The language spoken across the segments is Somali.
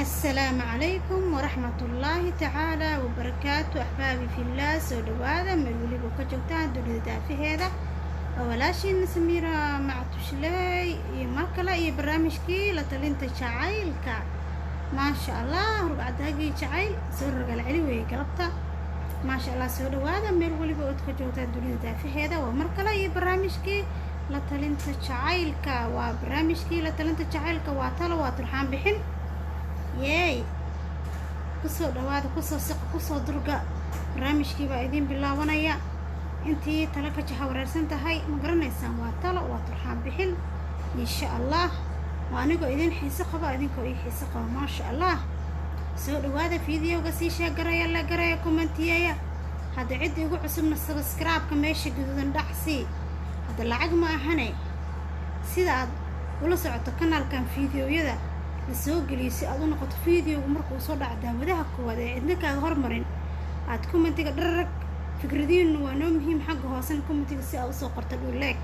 السلام عليكم ورحمة الله تعالى وبركاته. أحبابي في الله سودوا هذا من اللي بكجوتان دول دافي هذا أولا شيء نسميرا مع تشلي يمركلا يبرامج كي لتلين تشعيل كا ما شاء الله ربع دقيقة شعيل سر العلوي قلبته ما شاء الله سودوا هذا من اللي بكجوتان دول دافي هذا ومركلا يبرامج كي لتلين تشعيل كا وبرامج كي لتلين تشعيل كا واتلو واترحان بحن ياي كسو دواada kusoo siq kusoo durga barnaamijkii baa idin bilaabanaya intii tala ka jaha wareersan tahay ma garanaysaan waa talo waa turxaan bixin insha Allah waa anigo idin xiiso qaba idinkoo ii xiiso qaba ma sha Allah soo dhawaada fiidiyoga sii sheegaraya la garaya commentiya hada cid igu cusubna subscribe ka meesha gududan dhacsi hada lacag ma ahane sida aad ula socoto kanaalkan fiidiyoyada soo geliisi aad u noqoto fiidiyowga markuu soo dhaco daawadaha koowaad ee cidna kaaga hormarin aad commentiga dharag fikradiinu waa noo muhiim xagga hoosan commentiga si aad u soo qorto dhuleeg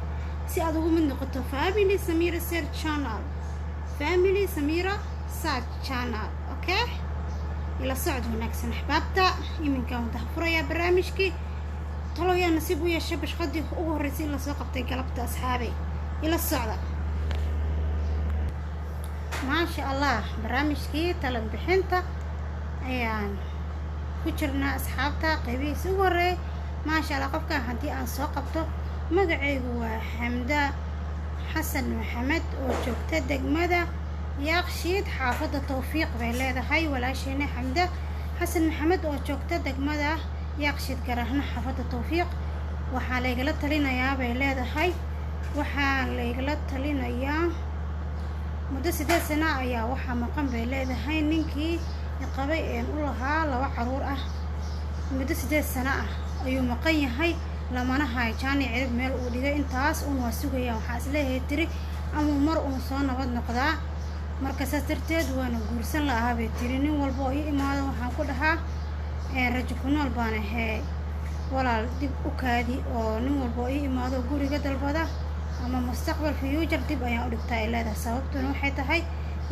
si aad ugu mid noqoto family Samira search channel family Samira search channel okay ila socod wanaagsan ahbaabta iminka wada furaya barnaamijkii taloyaa nasiib u yeeshay bashqadii ugu horeysay in la soo qabtay galabta asxaabay ila socda ما شاء الله برامجكي طلب بحنتا ايان كجرنا اصحابتا قيبي سووري ما شاء الله قفكا هدي ان سو قبطو مغعيغو waa حمدة حسن محمد oo joogta degmada Yaaqshiid xaafada Tawfiiq bay leedahay walaashayna Xamda Xasan Maxamed oo joogta degmada Yaaqshiid garahna xaafada Tawfiiq waxa la igala talinayaa bay leedahay waxa la igala talinayaa muddo 8 sano ayaa waxa maqan bay leedahay ninkii qabay ee u lahaa laba caruur ah muddo 8 sano ah ayuu maqan yahay lamana hay jaani cirib meel uu dhigay intaas uu waa sugaya waxa isleeyahay tiri ama mar uu soo nabad noqdaa marka saarteed waana guursan lahaa bay tiri nin walba oo imaado waxaan ku dhahaa rajo ku nool baan ahay walaal dib u kaadi oo nin walba oo imaado guriga dalbada ama mustaqbal future dib ayaa u dhigtay leedahay sababtuna waxay tahay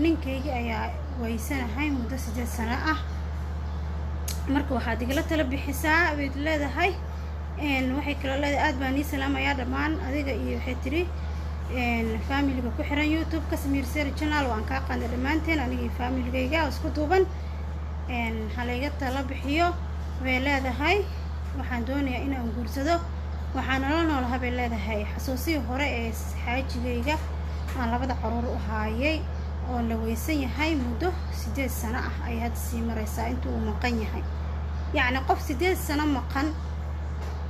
ninkayga ayaa waysanahay muddo 8 sano ah marka waxa digala tala bixisaa way leedahay waxay kala leedahay aad baan ii salaamayaa dhamaan adiga iyo waxay tiri family-ga ku xiran YouTube ka Samira Search channel waan ka qaaday dhamaanteen aniga family-gayga isku duuban halayga tala bixiyo way leedahay waxaan doonayaa inaan guursado waxaan nolol habay leedahay xasuusii hore ee xaajigayga aan labada caruur u haayay oo la weysan yahay muddo 8 sano ah ay had sii maraysaa intuu uu maqan yahay yacni qof 8 sano maqan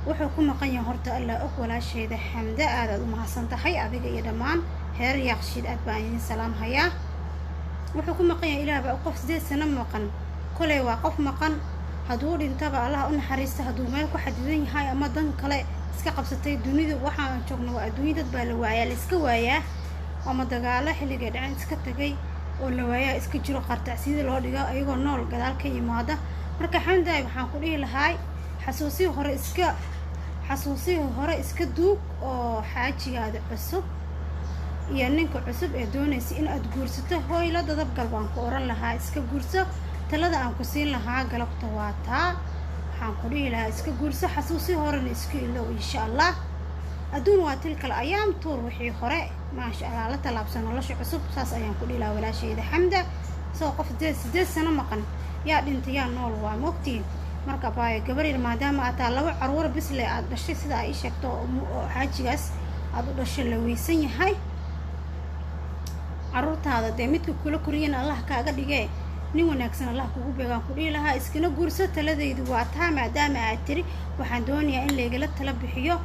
wuxuu ku maqan yahay horta alla og walaashayda Xamda aad u mahadsan tahay adiga iyo dhamaan heer Yaaqshiid aad baan idin salaam hayaa wuxuu ku maqan yahay ilaaba qof 8 sano maqan kulay waa qof maqan haduu dhintaba Allah u naxariisto haduu meel ku xadidan yahay ama dan kale iska qabsatay dunida waxaan joogno waa adduunyada baa la waayaa la iska waayaa ama dagaalo xilliga dhacay iska tagay oo la waayaa iska jiro qartacsiida loo dhigo ayagoo nool gadaal ka yimaada marka Xamdaay waxaan ku dhihi lahaay xasuusii hore iska duug oo xaajigaada cusub iyo ninka cusub ee doonaysa in aad guursato hooyla dadab galbaan ku oran lahaa iska guurso talada aan ku siin lahaa galabta waa taa waxaan ku dhihi lahaa iska guurso xasuusi horena iska iloow insha Allah adduun waa tilkal ayaam tuur wixii hore ma sha Allah la talaabsan nolosha cusub saas ayaan ku dhihi lahaa walaashayda Xamda soo qof 8 sano maqan yaa dhintay yaa nool waa mogtiin marka baay gabar maadaama aad laba caruur bisle aad dhashay sida ay sheegto oo xaajigaas aad u dhashay la weysan yahay caruurtaada de midka kula koriyeen Allah kaaga dhigay nin wanaagsan Allah kugu beegan ku dhihi lahaa iskana guurso taladaydu waa taa maadaama aad tiri waxaan doonayaa in leegala tala bixiyo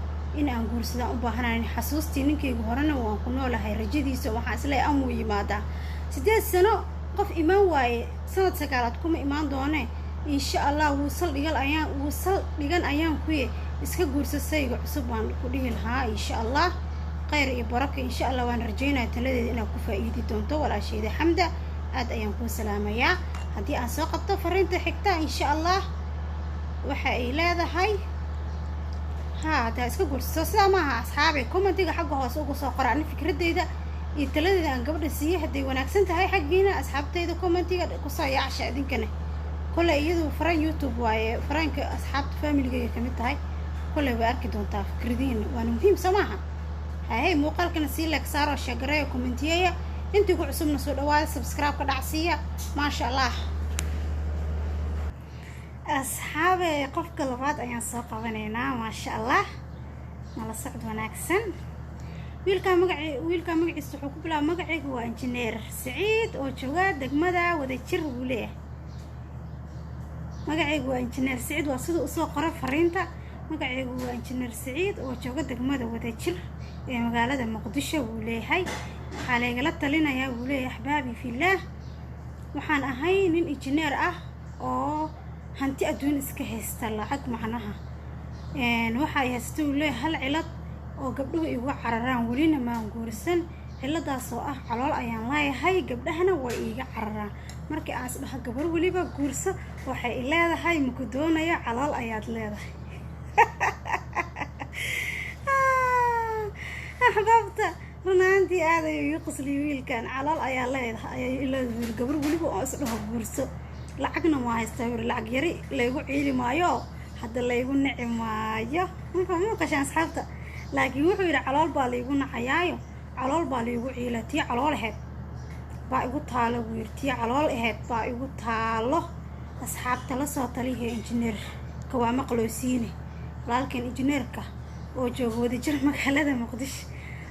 in aan guursada u baahanayn xasuustii ninkaygu horena waan ku noolahay rajadiisa waxaan isleeyahay amu yimaada 8 sano qof imaan waaye sanad sagaalaad kuma imaan doone insha Allah wuu sal dhigan ayaan ku iska guursasayga cusub baan ku dhihi lahaa insha Allah khayr iyo baraka insha Allah waan rajaynayaa taladeeda inaad ku faa'iidi doonto walaashayda Xamda aad ayaan ku salaamayaa hadii aan soo qabto fariinta xigta insha Allah waxa ay leedahay ha hada iska guurso sida maaha asxaabay commentiga xagga hoos ugu soo qoraan fikradeyda iyo taladeeda aan gabadha siiyey hadday wanaagsan tahay xaggiina asxaabtayda commentiga kusoo yaacasha idinkana kolley iyadu faraan youtube waaye faraanka asxaabta familigayga ka mid tahay kolley way arki doontaa fikradiin waana muhiim soo maaha hay muuqaalkana sii like saaro shagareeyo commentiyeya intii ku cusubna soo dhawaada subscribe ka dhacsiiya maasha allah asxaabe qofka labaad ayaan soo qabanaynaa maasha allah nala socod wanaagsan wiilka magaciisa wuxuu ku bilaabay magacaygu waa injineer Saciid oo jooga degmada Wadajir buu leeyahay magacaygu waa injineer Saciid waa sida uu soo qoray fariinta magacaygu waa injineer Saciid oo jooga degmada Wadajir ee magaalada Muqdisho buu leeyahay waxaa laga talinayaa buu leeyahay ahbaabi fillaah waxaan ahay nin injineer ah oo hanti adduun iska haysta lacag macnaha waxa ay haystaa uu leeyahay hal cilad oo gabdhuhu igu cararaan welina maan guursan ciladaas oo ah calool ayaan leeyahay gabdhahana way iga cararaan markii aan isdhaho gabar waliba guurso waxay leedahay muku doonayo calool ayaad leedahay ahbaabta runaantii aad ayuu qosli wiilkan calool ayaa leedahay ayay leedahay gabar waliba oo isdhaho guurso lacagna ma haystaa lacag yari leegu ciili maayo hadda leegu nici maayo ma qashan asxaabta laakiin wuxuu yiri calool baa leegu nacayaayo calool baa leegu ciilatii calool aheed baa igu taalo wiirtii calool aheed baa igu taalo asxaabta la soo taliye injineer waa maqloosiine walaalkan injineerka oo jooga Wadajir magaalada Muqdisho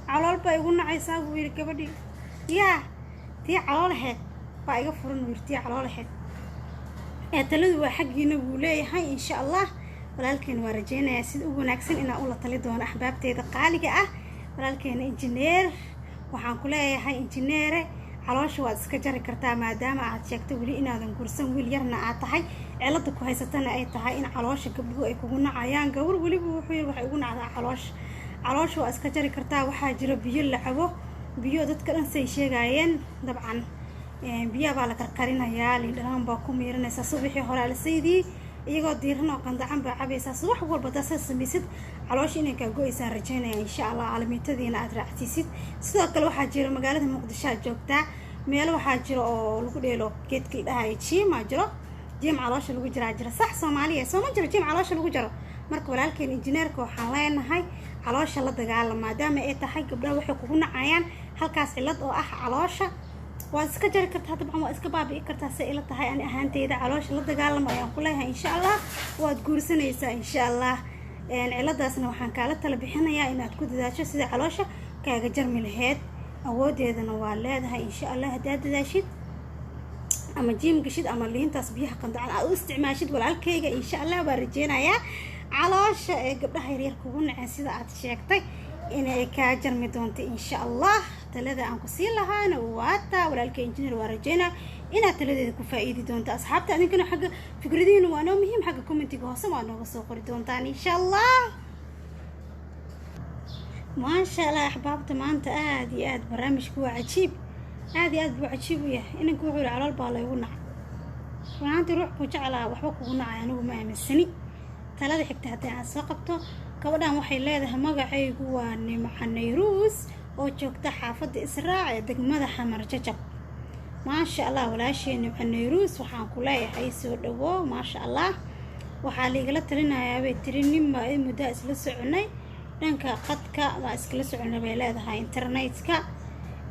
calool baa igu nacaysaa buu yiri gabadhi yaa tii calool aheed baa iga furan wiirtii calool aheed taladu waa xaqiina buu leeyahay insha Allah walaalkeen waa rajaynayaa sida ugu wanaagsan inaan u la tali doono ahbaabteeda qaaliga ah walaalkeen injineer waxaan ku leeyahay injineere caloosha waad iska jari kartaa maadaama aad sheegtay wali inaadan guursan wiil yarna aad tahay cilada ku haysatana ay tahay in caloosha gabdhuhu ay kugu nacayaan gabar waliba wuxuu yiri waxay ugu nacdaa caloosha waa iska jari kartaa waxaa jira biyo la cabo biyo dadka dhan say sheegayeen dabcan biyo baa la karkarinayaa liidhaan baa ku miiranaysa subaxii hore la saydii iyagoo diiran oo qandacan baa cabaysaa subax walba taas samaysid caloosha inay ka go'aysan rajaynaya insha Allah calaamadiina aad raactisid sidoo kale waxaa jira magaalada Muqdisho joogtaa meel waxaa jira oo lagu dheelo geedkii dhahay jiima jiro jiim caloosha lagu jira sax Soomaaliya soo ma jiro jiim caloosha lagu jiro marka walaalkeen injineerka waxaan leenahay caloosha la dagaalama maadaama ay tahay gabdhaha waxay kugu nacayaan halkaas cilad oo ah caloosha waa iska jari kartaa dabcan waa iska baabi'i kartaa si ila tahay ani ahaanteyda caloosha la dagaalamo ayaan ku leeyahay insha Allah waad guursanaysaa insha Allah ciladaasna waxaan kaala tala bixinayaa inaad ku dadaasho sida caloosha kaaga jarmi lahayd awoodeedana waa leedahay insha Allah hadaad dadaashid ama jiim gashid ama liintaas biyaha qandacan aad u isticmaashid walaalkayga insha Allah baa rajaynayaa caloosha ee gabdhaha yaryar kugu nacay sida aad sheegtay inay ka jarmi doonto insha Allah talada aan ku sii lahaana waata walaalka injineer waa rajayna inaad taladeeda ku faa'iidi doonto asxaabta adinkana xagga fikradiina waa noo muhiim xagga commentiga hoose waa nooga soo qori doontaan insha Allah ma sha Allah ahbaabta maanta aad iyo aad barnaamijku waa cajiib aad iyo aad buu cajiib u yahay inanku wuxuu calool baa lagu nacay runtii ruux ku jeclaa waxba kugu nacay anigu ma aaminsani talada xigta haddii aan soo qabto gabadhan waxay leedahay magacaygu waa Nimca Nayruus oo joogta xaafadda Israac ee degmada Xamar Jajab maasha Allah walaasheen Nimca Nayruus waxaan ku leeyahay soo dhawo maasha Allah waxaa la talinayaa bay tiri nimba ay muddo isla soconay dhanka qadka waa iskala soconay bay leedahay internetka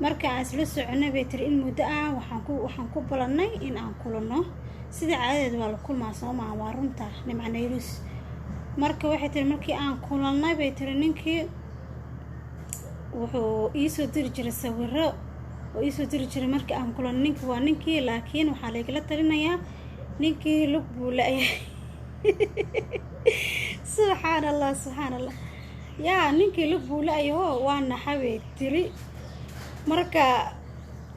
marka aan isla soconay bay tiri in muddo ah waxaan ku balannay in aan kulano sida caadadeed waa la kulmaa Soomaa waa runta Nimca Nayruus marka waxay tiri markii aan kulanay bay tiri ninkii wuxuu ii soo diri jiray sawirro oo ii soo diri jiray markii aan kulanay ninkii waa ninkii laakiin waxaa la talinayaa ninkii lug buu leeyahay subhanallah yaa ninkii lug buu leeyahay waa naxaway tiri marka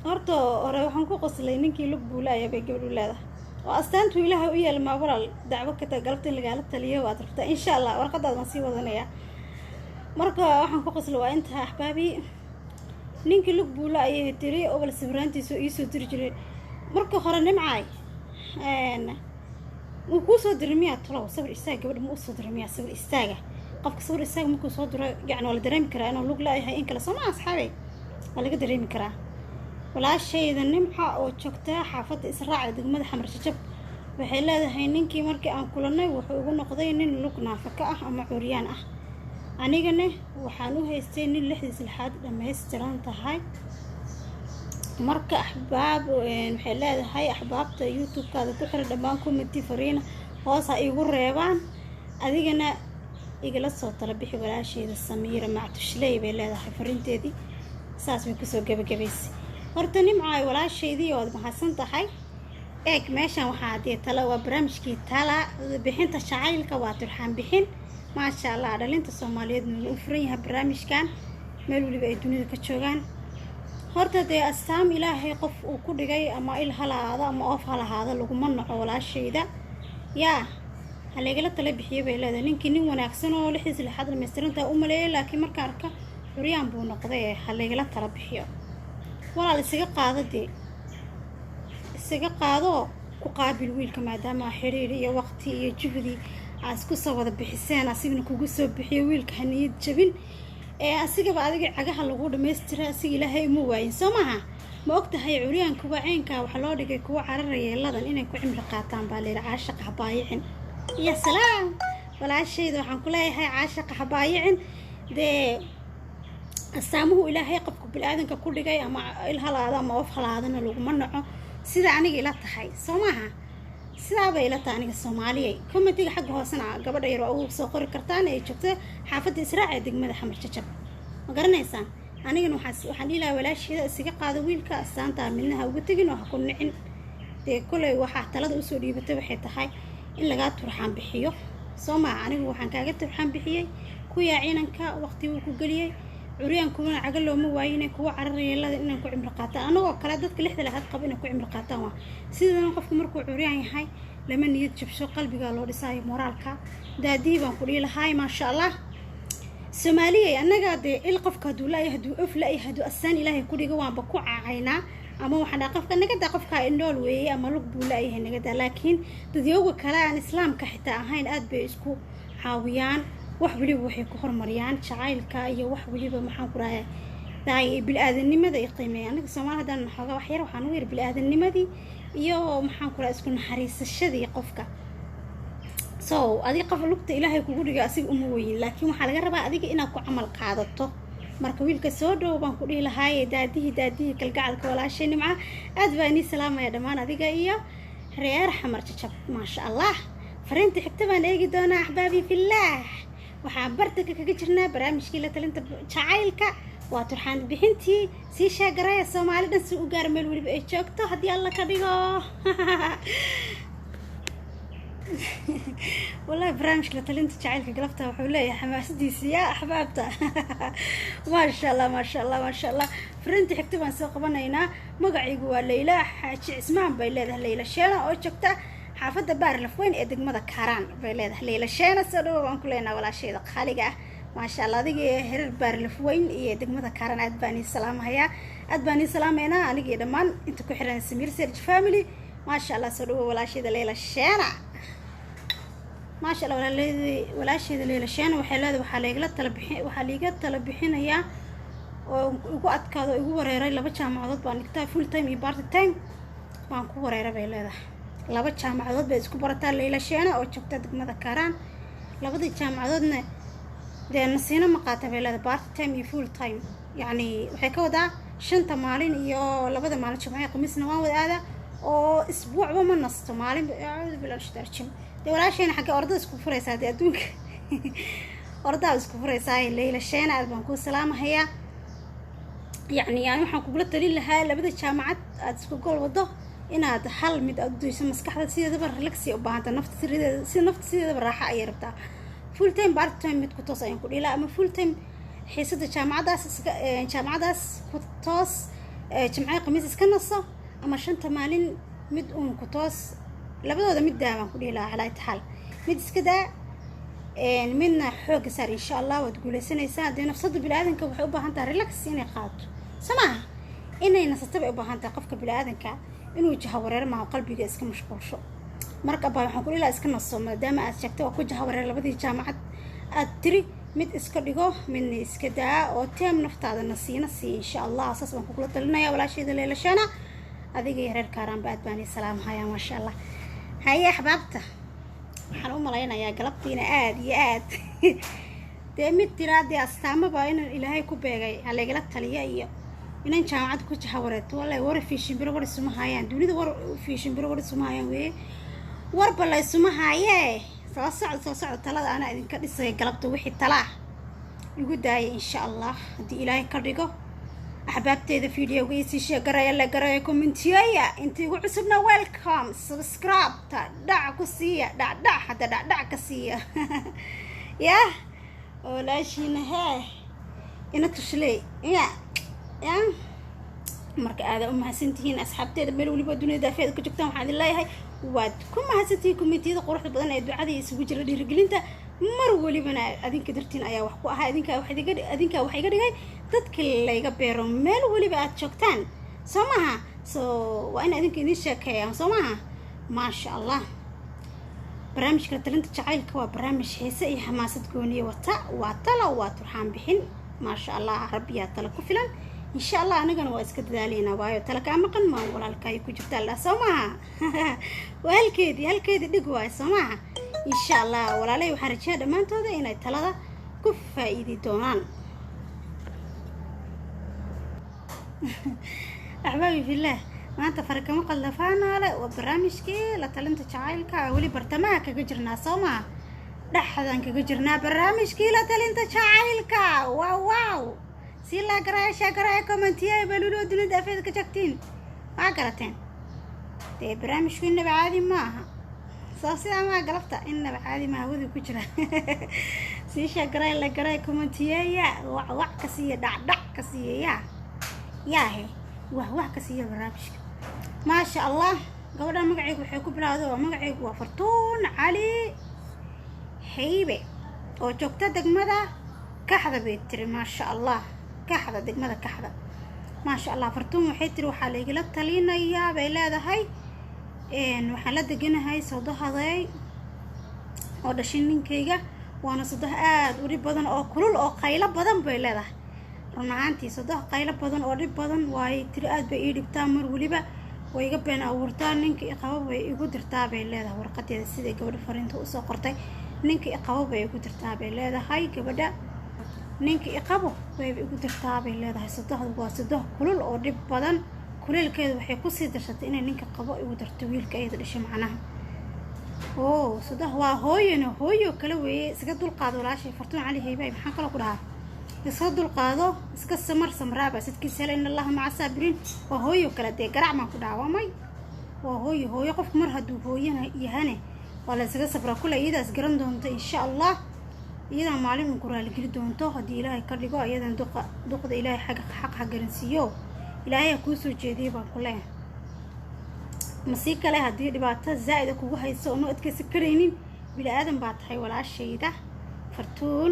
horta hore waxaan ku qoslay ninkii lug buu leeyahay bay gabadhu leedahay oo astaantu ilaahay u yeelma walaal dacwo ka galabta in laga taliyo waad rabtaa insha Allah warqadaad ma sii wadanaya marka waxaan ku qoslay waa inta ahbaabi ninkii lug buu leeyahay tiri oo bal sawiraantiisu ii soo diri jiray marka hore nimcay wuu soo dirmiyaa talow sawir istaaga gabadha ma soo dirmiyaa sawir istaaga qofka sawir istaaga markuu soo diro yani wala dareemi karaa inuu lug leeyahay in kala soo ma asxaabay waa laga dareemi karaa. walaashayda nimca oo joogta xaafadda Israac degmada Xamar Jajab waxay leedahay ninkii markii aan kulanay wuxuu ugu noqday nin lug naafaka ah ama curyaan ah, anigana waxaan u haystay nin lixdiis lixaad dhammaystiran tahay. marka axbaab waxay leedahay axbaabta youtube-kaada ku xiran dhammaan comment fariina hoos ha igu reebaan, adigana igala soo tala bixi walaashayda Samiira Mactushley bay leedahay fariinteedii saas way kusoo gabagabaysay. horta nimca walaashaydii oo mahadsan tahay. eeg meeshan waxaa dee tala waa barnaamijkii tala bixinta jacaylka waa turxaan bixin maasha Allah dhalinta Soomaaliyeed u furan yahay barnaamijkan meel waliba ay dunida ka joogaan. horta dee astaam ilaahay qof uu ku dhigay ama il halaada ama oof halaada laguma naco walaashayda yaa halegala tala bixiyo bay leedahay. ninkii nin wanaagsan oo lixdiis lixaad dhammaystirantaa u maleeyay laakiin markaan arka curyaan buu noqday halegala tala bixiyo. walaal isaga qaadadii isaga qaado ku qaabil wiilka maadaama xiriir iyo waqti iyo juhdi aad isku soo wada bixiseen asigna kugu soo bixiyo wiilka haniyad jabin asigaba adiga cagaha lagu dhameystira asiga ilaahay uma waayin soo maaha. ma ogtahay curyaanka wacaynka waxa loo dhigay kuwa cararayeeladan inay ku cimri qaataan baa leeyahay caashiq habaayicin. ya salaam walaashayda waxaan ku leeyahay caashiq habaayicin dee asaamuhu ilaahay qofka bilaadanka ku dhigay ama il halaada ama oof halaadana laguma naco sida aniga ila tahay soo maaha. sidaa bay ila tahay aniga Soomaaliyay commentiga xagga hoosena gabadha yar oo soo qori kartaan ay joogto xaafadda Israac ee degmada Xamar Jajab ma garanaysaan. anigana waxaan ilaa walaashayda isaga qaado wiilka astaanta midnaha uga tagin oo ha ku nicin dee kulay waxaa talada usoo dhiibatay waxay tahay in laga turxaan bixiyo soo maaha. anigu waxaan kaaga turxaan bixiyay ku yaa ciidanka waqti uu ku galiyay curyaankuna caga looma waayinay kuwa cararayeelada inay ku cimri qaataan anagoo kale dadka lixda lahaad qaba inay ku cimri qaataan waa sidana qofku markuu curyaan yahay lama niyad jabsho qalbiga loo dhisaayo moraalka daadii baan ku dhiilahay maasha Allah. Soomaaliya anaga dee il qofka haduu la yahay haduu af la yahay haduu asaan ilaahay ku dhigo waanba ku caacaynaa ama waxaan qofka naga daa qofka indhool weeye ama lug buu la yahay naga daa laakiin dadyoga kale aan islaamka xitaa ahayn aad bay isku caawiyaan wax waliba waxay ku hormariyaan jacaylka iyo wax waliba maxaan ku raayaa daay bilaadanimada ay qiimeeyaan. anaga Soomaali hadaan xoogaa wax yar waxaan u yar bilaadanimadii iyo maxaan ku raayaa isku naxariisashadii qofka soo adiga qof lugta ilaahay kugu dhigay asiga uma weyn laakiin waxa laga rabaa adiga inaad ku camal qaadato. marka wiilka soo dhow baan ku dhihi lahaay daadii kalgacalka walaashay nimca aad baan ii salaamaya dhamaan adiga iyo reer Xamar Jajab maasha Allah. fariinta xigta baan eegi doonaa axbaabi fillah. waxaan bartanka kaga jirnaa barnaamijkii la talinta jacaylka waa turxaan bixintii sii sheegaraya Soomaali dhan si u gaar meel waliba ay joogto haddii alla ka dhigo. والله برامج لتلنت جعلك قلبتها وحولية حماسديسي يا أحبابته. ما شاء الله ما شاء الله ما شاء الله. فرنتي حكتبان سوق بنينا مقعي قوى ليلى حاجي اسمان بيلادها ليلى شينا أو شكتا حافظة بار لفوين إدق مدى كاران بيلادها ليلى شينا سألوا وانكلينا ولا شيء خالقة ما شاء الله دي هير بار لفوين إدق مدى كاران أدباني السلام هيا أدباني السلام هنا أنا قيدا مان انتو كحران سمير سيرج فاميلي ما شاء الله سألوا ولا شيء ليلى شينا ما شاء الله ولا شيء ليلى شينا وحلاده وحليقة تلبحين هي وقعد كذا يقول ريري لبتشا معضد بانكتا فول تايم يبارت تايم بانكو ريري بيلاده لبتشا معضد بيسكو برتا ليلى شينا أو شكتا دقمة ذكران لبدي تشا معضدنا ده نسينا مقاطع بيلاده بارت تايم يفول تايم يعني وحكوا ده شنطة مالين يو لبدا مالين شمعي قميص نوان هذا أو أسبوع وما نص مالين أعوذ بالله اشترشم ده ولا شيء حق أرض اسكو فريسة دي أدونك أرض اسكو فريسة ليلى شينا بانكو سلامة هي يعني waxaan kugula talin lahaa labada jaamacad aad isku gool wado inaad hal mid adduunyo maskaxda sideedaba relax u baahanta nafta sideedaba raaxa ay rabtaa full time part time mid ku toos ayaan ku dhila ama full time xiisada jaamacadaas ku toos jimcaha khamiis iska naso ama shanta maalin mid ku toos labadooda mid daaban ku dhila halay taxal mid iska daa midna xoog saar insha Allah wad guuleysanaysaa hadii nafsada bilaadanka waxay u baahan tahay relax inay qaato سماه إني نستطيع بهانتا قفك بالآذنك إنه جها ورير مع قلبي إسك مشغول شو مركب بحكول إلا إسك نص ما دام أشكت وكل جها ورير لبدي جامعة أتري mid iska dhigo midna iska daa oo teem naftaadana siina sii insha allah asaas baan kugula talinaya walaashayda leelashana adiga iyo reer kaaraanba aad baan salaam hayaa maasha allah haye axbaabta waxaan u malaynayaa galabtiina aad iyo aad dee mid tiraadee astaamaba inaan ilaahay ku beegay halaygala taliya iyo inaan jaamacadda ku jahawareeto wallahi war fiishinbiro war isuma haayaan dunida war fiishinbiro war isuma haayaan weeye warba la isuma haayee soo socdo talada ana idinka dhisay galabta wixii talaa igu daaya insha allah haddii ilaahay ka dhigo axbaabteeda videoga ii sii sheegaraya la garaya commentiyaya intii ugu cusubna welcome subscribe ta dhac ku siiya dhac hadda dhac ka siiya yah walaashiina hee ina tushley ya marka aad u mahadsantihiin asxaabteeda meel waliba dunida daafeeda ku joogtaan waxaan idin leeyahay waad ku mahadsantihiin commentiyada quruxda badan ee ducada isugu jira dhiirigelinta mar walibana adinka dartiin ayaa wax ku ahaa adinka wax iga dhigay dadka layga beero meel waliba aad joogtaan soo maaha waa in adinka idin sheekeeyaan soo maaha maasha allah barnaamijka talinta jacaylka waa barnaamij xiise iyo xamaasad gooniye wata waa talo waa turxaan bixin maasha allah rabbiyaa tala ku filan insha allah anagana waa iska dadaaleyna waayo tala kaa maqan maa walaalkaayo ku jirta alla soo maaha waa halkeedii dhig waayo soo maaha insha allah walaalay waxaan rajeeyaa dhammaantooda inay talada ku faa'iidi doonaan axbaabi fillah maanta farkama qaldafaanaale waa barnaamijkii la talinta jacaylka weli bartamaha kaga jirnaa soo maaha dhexdan kaga jirnaa barnaamijkii la talinta jacaylka waaw si la garaya commentiya baluloo dunida afeed ka jagtiin waa garateen dee barnaamijku inaba caadi maaha soo sidaa maa galabta inaba caadi maaha wadi ku jira sii sheegaray la garay commentiya wax ka siiya dhac ka siiya yaahe wax ka siiya barnaamijka maasha allah gabadha magacaygu waxay ku bilowday oo magacaygu waa Fartuun Cali Haybe oo joogta degmada Kaxda bay tiri maasha allah kaxda degmada kaxda maasha allah Fartuun waxay tiri waxaa la igala talinayaa bay leedahay waxaan la deganahay soodahaday oo dhashin ninkayga waana soodah aad u dhib badan oo kulul oo qaylo badan bay leedahay run ahaantii soodah qaylo badan oo dhib badan waay tiri aad bay ii dhibtaa mar waliba way iga been abuurtaa ninka iqabo bay igu dirtaa bay leedahay warqadeeda sida gabadha fariinta u soo qortay ninka iqabo bay igu dirtaa bay leedahay gabadha ninka iqabo way igu dirtaa bay leedahay sadahdu waa sadah kulul oo dhib badan kuleelkeedu waxay ku sii darsatay inay ninka qabo igu darto wiilka ayada dhashay macnaha sadah waa hooyo kala weeye iska dulqaado walaashay Fartuun Cali Haybe maxaan kala ku dhahaa iska dulqaado iska samraaba sidkiisa in allah maca saabiriin waa hooyo kala dee garaac ma ku dhaawamay waa hooyo qof mar haduu hooyana yahane wala iska sabra kula iyadaas garan doonto insha allah iyadan maalin ku raali geli doonto hadii ilaahay ka dhigo iyadan duqda ilaahay xaq garansiyo ilaahay ku soo jeediyo baan ku leeyahay masii kale hadii dhibaato zaid kugu hayso oo adkaysi kareynin bila aadan baa tahay walaashayda Fartuun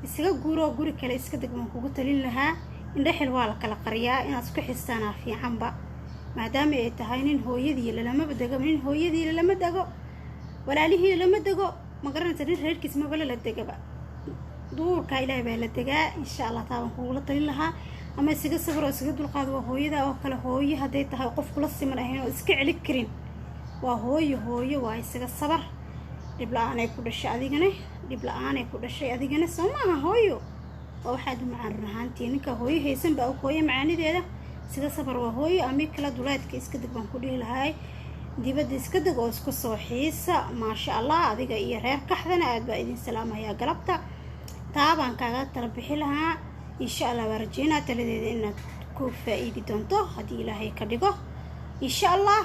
isaga guri kale iska degman kugu talin lahaa indha xil waa la kala qariyaa inaad isku xistaana fiicanba maadaama ay tahay nin hooyadii lama dago walaalihii lama dago ma garanaysa nin reerkiis ma bala la dagaba duurka ilaahay baa la dagaa insha allah taan kugu talin lahaa ama isaga sabro isaga dulqaad waa hooyada oo kale hooyo haday tahay qof kula siman ahayn oo iska celi karin waa hooyo waa isaga sabar dib la'aan ay ku dhashay adigana soo maaha hooyo oo waxaad u macaan runaantii ninka hooyo haysan baa u hooyo macaanideeda sida sabar waa hooyo ama kala duleedka iska dib baan ku dhihi lahaay dibadda iska deg oo isku soo xiisa maasha allah adiga iyo reer kaxdana aad baa idin salaamaya galabta taabaan kaaga tala bixi lahaa insha allah warjeena taladeeda inaad ku faa'iidi doonto hadii ilaahay ka dhigo insha allah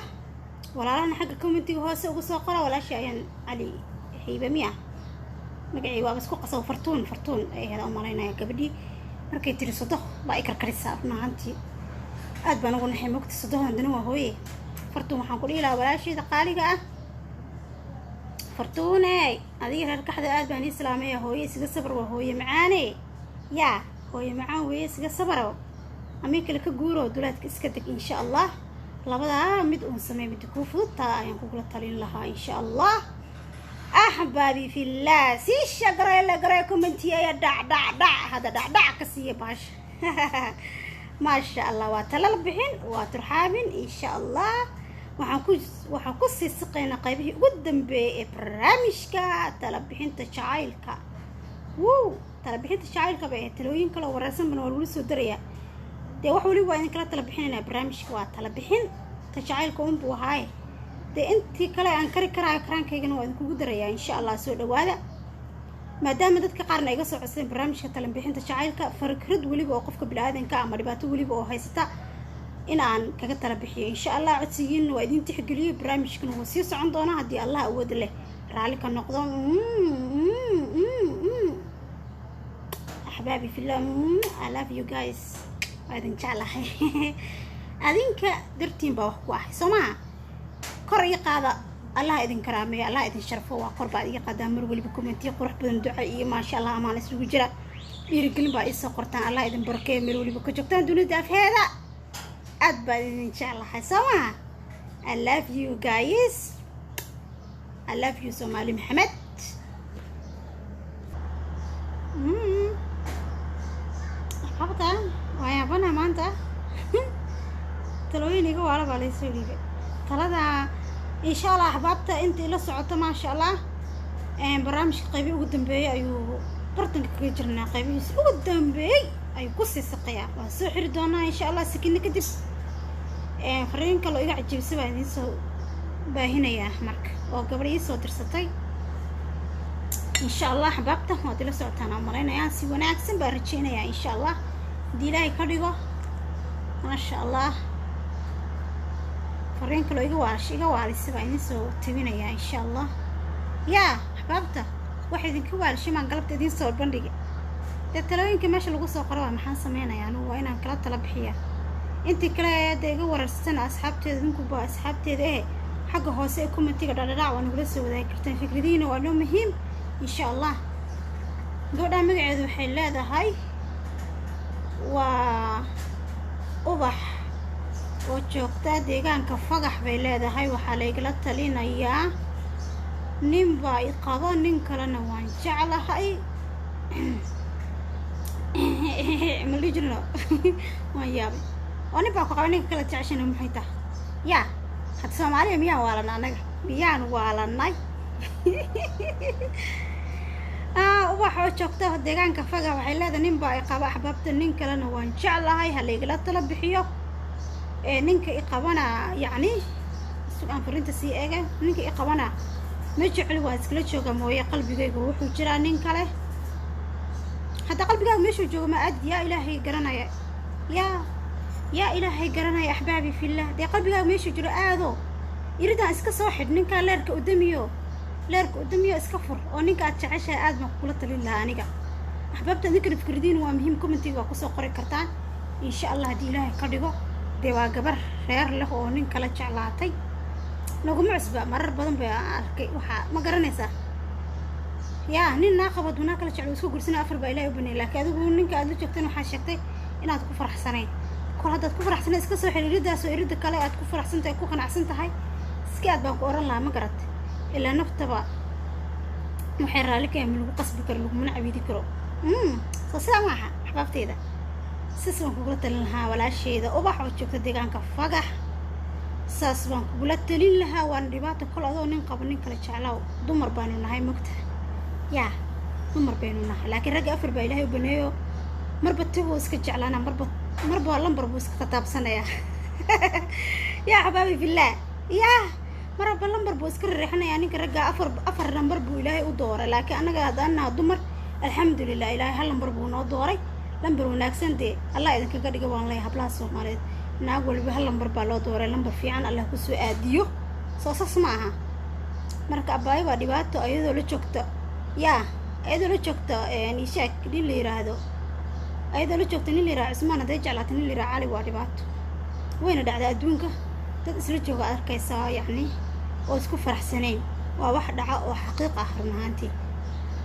walaalana xagga commentiga hoose ugu soo qora walaashay ayaan Cali Haybe miya magacii waa isku qasaw Fartuun ay hada umaleynaya gabadhii markay tiri sodo baa ay karkarisa maantii aad baan ugu naxay mogta sodohandana waa hooye Fartuun waxaan ku dhihi lahaa walaashayda qaaliga ah Fartuun adiga reer kaxda aad baan islaamaya hooye siga sabar waa hooye macaane yaa hooye macaan weeye siga sabaro ama kale ka guuro duleedka iska deg insha allah labada mid uun sameey mid ku fududta ayaan kugula talin lahaa insha allah أحبابي في الله سيش قرأ كومنتي يا دع هذا دع كسيه باش ما شاء الله وتلبحين وترحابين إن شاء الله وحنكو سيسقينا قيبه قدام ببرامجكا تلبحين تشعايلكا تلبحين تشعايلكا بتلوين كلا ورسم من ولول سودريا دي wax wali waa in kala tala bixinayna barnaamijka waa tala bixin tashacayl un buu ahay de intii kale aan kari karaa karaankaygana waa idinku darayaa insha Allah soo dhawaada maadaama dadka qaarna iga soo codsadeen barnaamijka tala bixinta tachaylka farkrad waliba oo qofka bilaadanka ama dhibaato waliba oo haysata in aan kaga tala bixiyo insha Allah codsigiin waa idin tixgeliyo barnaamijkan uu sii socon doona hadii Allah awood leh raali ka noqdo أحبابي في الله I love you guys وإذن جعله أذنك درتين بوح واحد سمع كري قاعدة الله إذن كرامي الله إذن شرفه وقرب بعد يقدم مرولي بكومنتي قرح بدن دعائي ما شاء الله ما نسلو جرا يرجل بقى قرطان الله إذن بركة مرولي بكوجتان دون دافع هذا أدبا إن شاء الله سمع I love you guys I love you سومالي محمد حبطة ويا بنا ما أنت تلوين يجوا على بالي سوري ترى إن شاء الله أحبابته أنت إلى سعوته ما شاء الله برامج قيبي قدام بي أيو برتن كجرنا قيبي قدام بي أيو قصة سقيا وسحر دونا إن شاء الله سكين كدب فرين كلو إيجا عجيب سبا ينسو باهنا يا مرك وقبل يسو درستي إن شاء الله أحبابته ما إلى سعوته أنا مرينا يا سي وناكسن بارجينا يا إن شاء الله دي لاي كديغو ما شاء الله فرين كلو إيجا وارسي بقى ينسو تبينا يا إن شاء الله يا حبابته واحد ينكو وارشي ما انقلبت دين صور بندقي تلوينك ماشي لغو سو قروا محان سمينا يعني وإنا كلا تلبحية انتي كلا يدى ورسنا أصحابتي دينكو با أصحابتي ده حق هوسي كومنتيغا دادادا ونقلسو وذا كرتين فكردين وانو مهم إن شاء الله قودا مقعدو حيلادا هاي وأبح وجوكتا ديغان كفقح بيلادا هاي وحاليقلا تلينا إياه nin baa i qabo nin kalena waan jeclahay malijirno waan yaabay oo nin baa ku qaba ninka kala jeceshana maxay tahay yaa had Soomaaliya miyaan waalanay anaga miyaan waalanay waxa joogta deegaanka faga waxay leedahay nin baa i qaba axbaabta nin kalena waan jeclahay haleegala tala bixiyo ninka i qabana yacni su'aan farinta si eega ninka i qabana ما جعل واسكلا جوجا مويا قلبي جاي وحو جرا نين كله حتى قلبي جاي مشو جوجا ما أد يا إلهي قرنا يا إلهي قرنا يا أحبابي في الله دي قلبي جاي مشو جرا هذا يريد أن إسكا صاحب نين كان لارك قداميو إسكفر أو نين كان تعيشها آدم قلت لله أنيقا أحبابته ذكر فكردين ومهم كومنتي وقصة قري كرتان إن شاء الله دي إلهي قديقو دي واقبر خير له أو نين كلا جعلاتي نقوم عصبة مرة بدن بأركي وح ما قرنيسا يا نين ناقبض وناكل شعور سوق رسنا أفر بإلهي وبني لك هذا هو نين كأدو جبتين وحاشتي إن هاد كفر حسنين كل هذا كفر حسنين إسكسر حلو يريد سو يريد كلا هاد كفر حسنت يكون خن حسنت هاي سكاد بانك أورا الله ما قرت إلا نفتبا محرر لك يعملوا قصب كرلو من عبيد كرو سامحة حبابتي ذا سسمك قلت لها ولا شيء ذا أباح وشوفت ديجان كفقح saas baan kugula talin lahaa waan dhibaato kala adoo nin qabo nin kala jeclaaw dumar baanu nahay mugta yaa dumar baynu nahay laakiin rag afar baa Ilaahay u baneeyo marba tibo iska jeclaana marba lambar buu iska taabsanaya yaa xabaabi billah yaa marba lambar buu iska riixanaya ninka ragga afar lambar buu Ilaahay u dooray laakiin anaga hadana dumar alxamdulillah Ilaahay hal lambar buu noo dooray lambar wanaagsan de Allah idinka gadhiga waan leeyahay hablaha Soomaaliyeed naag waliba hal lambar baa loo dooray lambar fiican Allah ku soo aadiyo soo sax ma aha marka abaay waa dhibaato ayadoo la joogto ayadoo la joogto nishaak nin la yiraahdo ayadoo la joogto nin la yiraahdo Ismaan haday jeclaato nin la yiraahdo Cali waa dhibaato wayna dhacdaa adduunka dad isla jooga arkaysa yacni oo isku faraxsaneen waa wax dhaca oo xaqiiq ah runaantii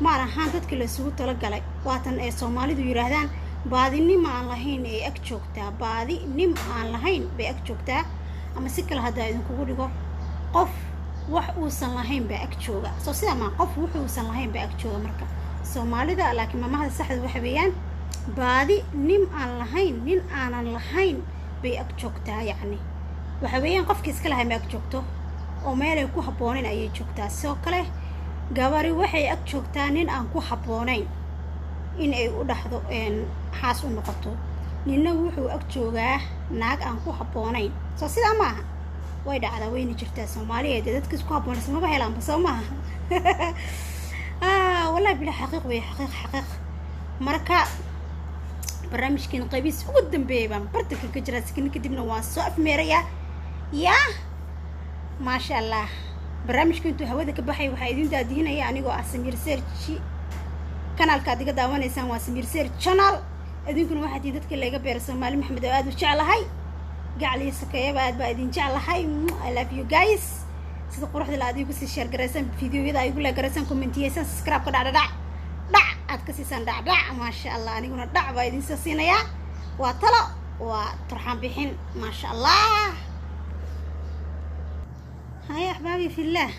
ma ahan dadka la isugu tala galay waatan ay Soomaalidu yiraahdaan baadi nim aan lahayn ee ag joogtaa baadi nim aan lahayn bay ag joogtaa ama si kala hadaa idin kugu dhigo qof wax uusan lahayn baa ag jooga soo sida ma qof wuxuusan lahayn baa ag jooga marka Soomaalida laakiin mamahada saxda waxa weeyaan baadi nin aan lahayn bay ag joogtaa yacni waxa weeyaan qofkii iska lahayn baa ag joogto oo meel ay ku habboonayn ayay joogtaa sidoo kale gabari waxay ag joogtaa nin aan ku habboonayn in ay u dhaxdo xaas u noqoto ninna wuxuu ag joogaa naag aan ku habboonayn soo sidaa maaha way dhacdaa wayna jirtaa Soomaaliyeed dadka isku habboon isma helaan soo maaha wallahi bila xaqiiq way xaqiiq marka barnaamijkeen qaybiis ugu dambeeyay baan bartanka ka jira sakin kadibna waan soo afmeeraya yaa ما شاء الله برامج كنتو هوادا كبحي waxaa idin daadinaya anigoo ah Samir Search kanaalka adiga daawanaysan waa Samir Search channel idinkuna waxaad dadka leega beer Soomaali Maxamed oo aad u jecelahay gacaliya sakeeyaba aad baa idin jecelahay I love you guys sida quruxda la adigu si share garaysan fiidiyoyada ay la garaysan commentiyaysan subscribe ka dhac aad ka siisan dhac ma sha Allah aniguna dhac baa idin soo siinaya waa talo waa turxaan bixin ma sha Allah هاي أحبابي في الله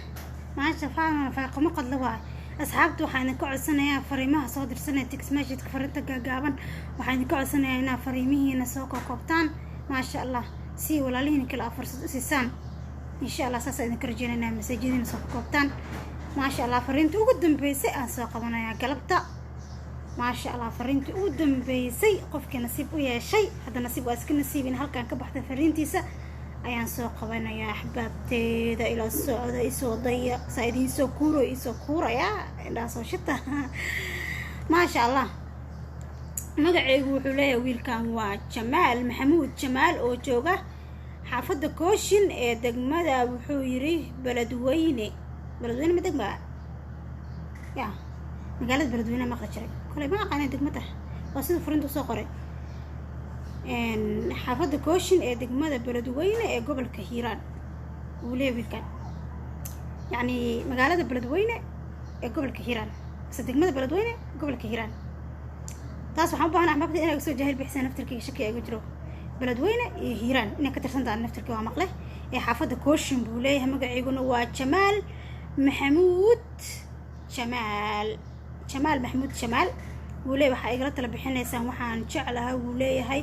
ما شفانا فاقم قد لواي أصحابتي وحين كعد سنة يا فريمها صادر سنة تكس ماجد كفرتك جابن وحين كعد سنة هنا فريمه هنا سوق كوبتان ما شاء الله سي ولا لين كل أفر سيسان إن شاء الله ساسا إذا كرجينا مساجدين سوق كوبتان ما شاء الله فرينت وقدم بيسي أسوق بنا يا قلبتا ما شاء الله فرينت وقدم بيسي قفك نصيب ويا شيء هذا نصيب واسكن نصيبين هل كان كبحت فرينتيسا ayaan soo qabanayaa axbaabteeda ila socda isoo daya saayidin soo kuuraya indhaa soo shita ma sha Allah magacaygu wuxuu leeyahay wiilkan waa Jamaal Maxamuud Jamaal oo jooga xaafadda Kooshin ee degmada wuxuu yiri Beledweyne ma degma ya magaalada Beledweyne ma qajiray kulay ma aqaan degmada waa sida furintu soo qoray xaafadda Kooshin ee degmada Beledweyne ee gobolka Hiiraan uu leeyahay kan yani magaalada Beledweyne ee gobolka Hiiraan degmada Beledweyne gobolka Hiiraan taas waxaan u baahanahay axbaabta inay soo jaahil bixisaan naftirkayga shaki ay ugu jiro Beledweyne iyo Hiiraan inay ka tirsan tahay naftirkayga waa maqlay ee xaafadda Kooshin buu leeyahay magaciiguna waa Jamaal Maxamuud Jamaal wuu leeyahay waxa igala tala bixinaysaan waxaan jeclahay wuu leeyahay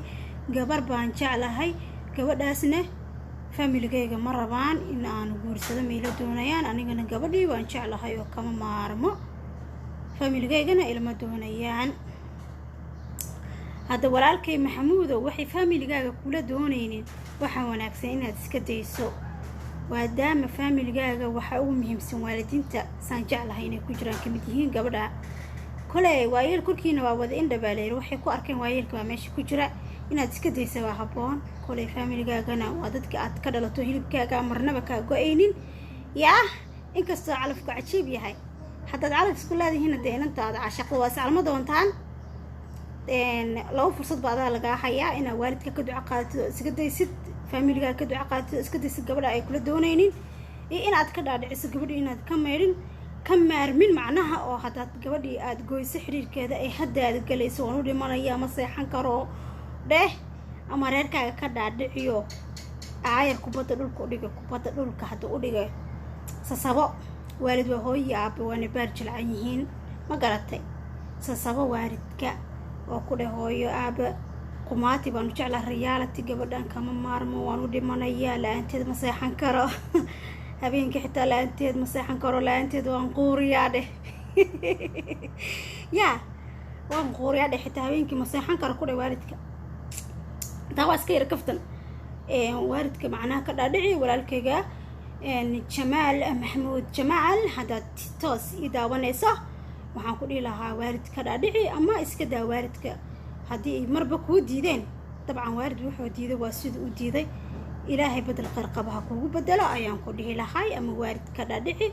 gabar baan jeclahay gabadhaasna familygayga ma rabaan in aan guursado meelo doonayaan anigana gabadhii waan jeclahay oo kama maarmo familgaygana ilma doonayaan hadda walaalkay Maxamuud waxay familygaaga kula doonaynin waxa wanaagsan inaad iska dayso waadaama familygaaga waxa ugu muhiimsan waalidiinta saan jeclahay inay ku jiraan kamid yihiin gabadha kale waayeel kurkiina waa wada indhabaaleer waxay ku arkeen waayeelka waa meesha ku jira inaad iska dayso waa habboon kale familgaagana waa dadka aad ka dhalato hilibkaaga marnaba ka go'aynin yaa inkastoo calafku cajiib yahay hadda calaf isku leedihiin deynantaada caashaqada waa salmo doontaan loo fursad baad laga hayaa ina waalidka ka duco qaadato iska daysid familgaaga ka duco qaadato iska daysid gabadha ay kula doonaynin inaad ka dhaadhiciso gabadha inaad ka meerin ka maarmin macnaha oo hadaad gabadhii aad goyso xiriirkeeda ay haddaad galayso oo u dhimanaya ma seexan karo dheh ama reerkaaga ka dhaadhiciyo aayar kubadda dhulka hadda u dhigay sasabo waalid waa hooyo aabbe waana baar jilcan yihiin ma garatay sasabo waalidka oo ku dheh hooyo aabbe qumaati baan u jeclaa reality gabadhan kama maarmo waan u dhimanayaa la'aanteed ma seexan karo habeenkii xitaa la'aanteed ma seexan karo la'aanteed waan quuriyaa dheh yaa waan quuriyaa dheh xitaa habeenkii ma seexan karo ku dheh waalidka taa waa iska yara kaftan waalidka macnaha ka dhaadhici walaalkayga Jamaal Maxamuud Jamaal haddaad toos ii daawanayso waxaan ku dhihi lahaa waalid ka dhaadhici ama iska daa waalidka haddii marba kuu diideen dabcan waalid wuxuu diiday waa siduu u diiday ilaahay bedel khayr qabaha kugu bedelo ayaan ku dhihi lahay ama waalid ka dhaadhici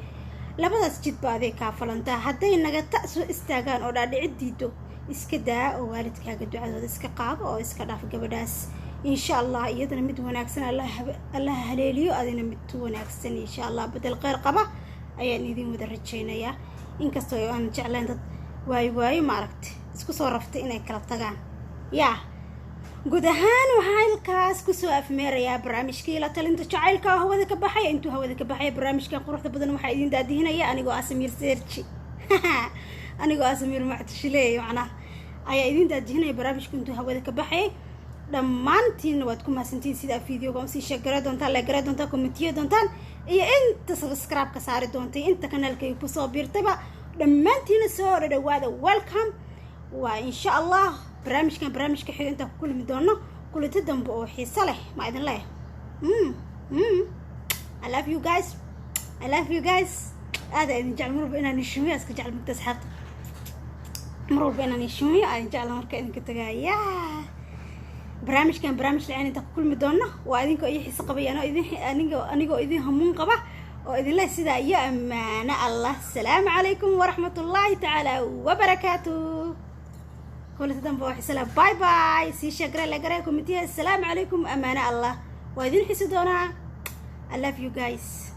labadaas jid baa aday kaa falantaa hadday naga soo istaagaan oo dhaadhici diido iska daa oo waalidkaaga ducadooda iska qaado oo iska dhaaf gabadhaas insha Allah iyadana mid wanaagsan Allah haleeliyo adina mid wanaagsan insha Allah bedel khayr qaba ayaan idin wada rajaynayaa inkastoo aan jeclaan dad waayo ma aragtay isku soo raftay inay kala tagaan yaa guud ahaan waxaa halkaas kusoo afmeerayaa barnaamijkii la talinta jacaylka hawada ka baxay. intuu hawada ka baxay barnaamijkan quruxda badan waxaa idin daadihinaya anigoo Asamiir Seerji anigoo Asamiir Mactishiley macnaha ayaa idin daadihinaya barnaamijka intuu hawada ka baxay. dhammaantiin waad ku mahadsantiin sida fiidiyoga u sii sheegara doontaan, la gara doontaan, commentiyo doontaan iyo inta subscribe ka saari doontay inta kanaalkayga ku soo biirtayba dhammaantiin soo dhawaada. welcome waa insha Allah barnaamijka xiga inta ku kulmi doono kulita dambe oo xiiso leh ma idin leeyahay. I love you guys aada idin jecel marba inaan ishumiyo iska jecel mugta asxaabta marba inaan ishumiyo aan jecel marka idinka tagaya barnaamijkan la inta ku kulmi doono waa idinka iyo xiiso qabayaan anigoo idin hamuun qaba oo idin leh sida iyo amaana Allah. Assalaamu calaykum waraxmatullaahi tacaala wabarakaatuh. كل تدنبو حسلا باي باي سي شكرا لقراء كومنتيها. السلام عليكم أمانة الله وإذن حسدونا I love you guys.